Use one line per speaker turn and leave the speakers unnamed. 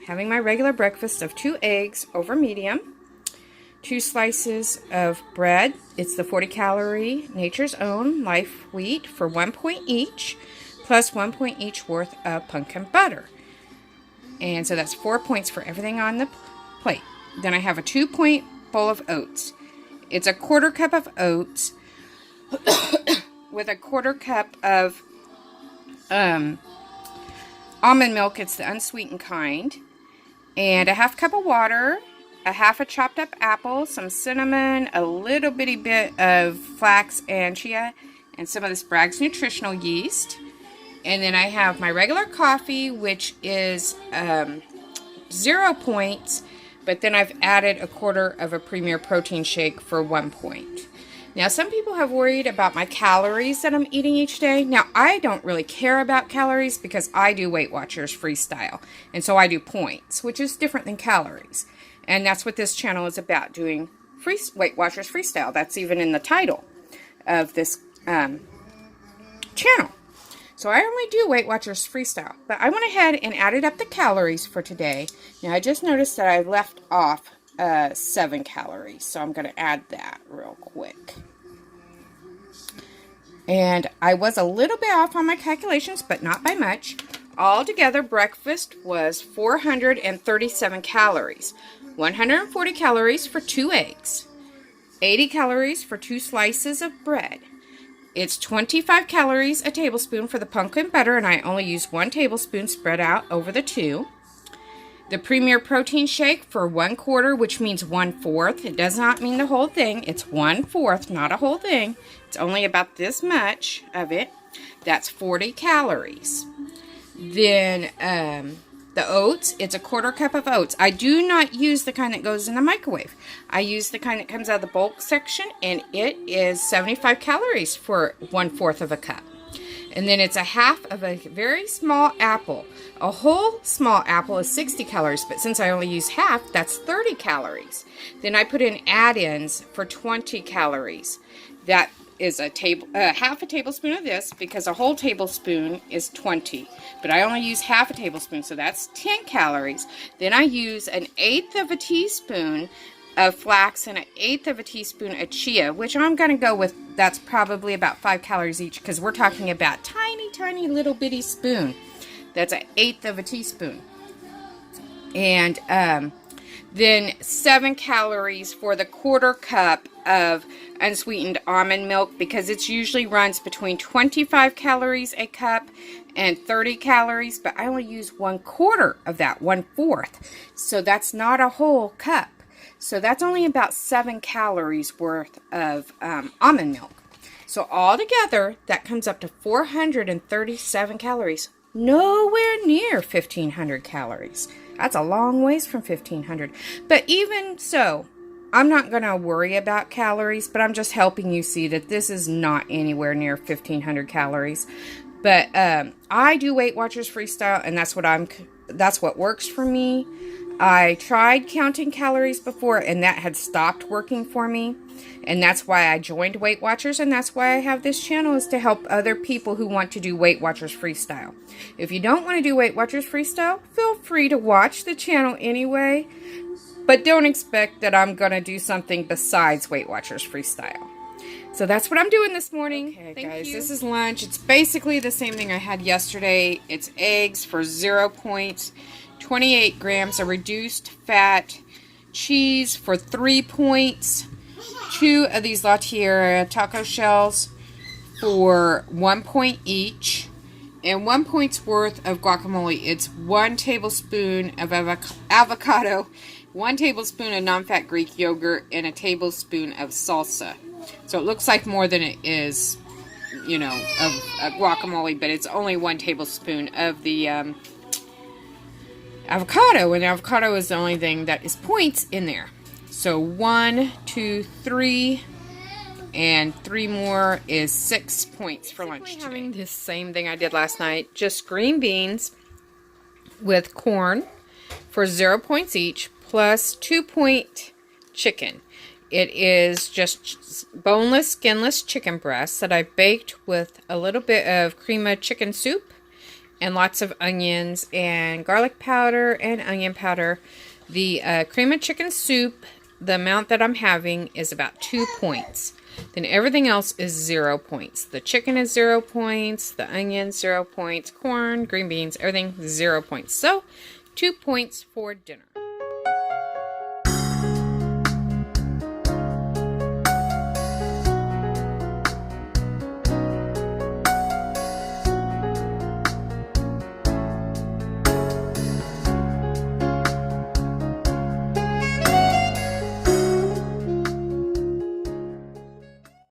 having my regular breakfast of 2 eggs over medium, 2 slices of bread. It's the 40-calorie Nature's Own Life Wheat for 1 point each, plus 1 point each worth of pumpkin butter. And so that's 4 points for everything on the plate. Then I have a 2-point bowl of oats. It's a 1/4 cup of oats with a 1/4 cup of almond milk. It's the unsweetened kind. And a 1/2 cup of water, a 1/2 chopped up apple, some cinnamon, a little bitty bit of flax and chia, and some of this Bragg's nutritional yeast. And then I have my regular coffee, which is 0 points, but then I've added a 1/4 of a Premier protein shake for 1 point. Now, some people have worried about my calories that I'm eating each day. Now, I don't really care about calories because I do Weight Watchers Freestyle. And so I do points, which is different than calories. And that's what this channel is about, doing Weight Watchers Freestyle. That's even in the title of this channel. So I only do Weight Watchers Freestyle. But I went ahead and added up the calories for today. Now, I just noticed that I left off 7 calories, so I'm going to add that real quick. And I was a little bit off on my calculations, but not by much. Altogether, breakfast was 437 calories. 140 calories for 2 eggs. 80 calories for 2 slices of bread. It's 25 calories a tablespoon for the pumpkin butter, and I only use 1 tablespoon spread out over the 2. The Premier protein shake for 1/4, which means 1/4. It does not mean the whole thing. It's 1/4, not a whole thing. It's only about this much of it. That's 40 calories. Then the oats, it's a 1/4 cup of oats. I do not use the kind that goes in the microwave. I use the kind that comes out of the bulk section, and it is 75 calories for 1/4 of a cup. And then it's a 1/2 of a very small apple. A whole small apple is 60 calories, but since I only use 1/2, that's 30 calories. Then I put in add-ins for 20 calories. That is a 1/2 a tablespoon of this, because a whole tablespoon is 20. But I only use 1/2 a tablespoon, so that's 10 calories. Then I use 1/8 of a teaspoon of flax and 1/8 of a teaspoon of chia, which I'm going to go with. That's probably about 5 calories each, because we're talking about tiny little bitty spoon. That's 1/8 of a teaspoon. And then 7 calories for the 1/4 cup of unsweetened almond milk, because it usually runs between 25 calories a cup and 30 calories, but I only use 1/4 of that, 1/4. So that's not a whole cup. So that's only about 7 calories worth of almond milk. So altogether, that comes up to 437 calories. Nowhere near 1,500 calories. That's a long ways from 1,500. But even so, I'm not going to worry about calories, but I'm just helping you see that this is not anywhere near 1,500 calories. But I do Weight Watchers Freestyle, and that's what works for me. I tried counting calories before, and that had stopped working for me. And that's why I joined Weight Watchers, and that's why I have this channel, is to help other people who want to do Weight Watchers Freestyle. If you don't want to do Weight Watchers Freestyle, feel free to watch the channel anyway. But don't expect that I'm going to do something besides Weight Watchers Freestyle. So that's what I'm doing this morning. Okay, guys, this is lunch. It's basically the same thing I had yesterday. It's eggs for 0 points, 28 grams of reduced fat, cheese for 3 points, 2 of these La Tierra taco shells for 1 point each, and 1 point's worth of guacamole. It's 1 tablespoon of avocado, 1 tablespoon of non-fat Greek yogurt, and a tablespoon of salsa. So it looks like more than it is, you know, of guacamole, but it's only 1 tablespoon of the avocado, and avocado is the only thing that is points in there. So 1, 2, 3, and 3 more is 6 points for lunch today. Having this same thing I did last night, just green beans with corn for 0 points each, plus 2-point chicken. It is just boneless, skinless chicken breasts that I baked with a little bit of cream of chicken soup and lots of onions and garlic powder and onion powder. The cream of chicken soup, the amount that I'm having is about 2 points. Then everything else is 0 points. The chicken is 0 points, the onions 0 points, corn, green beans, everything 0 points. So 2 points for dinner.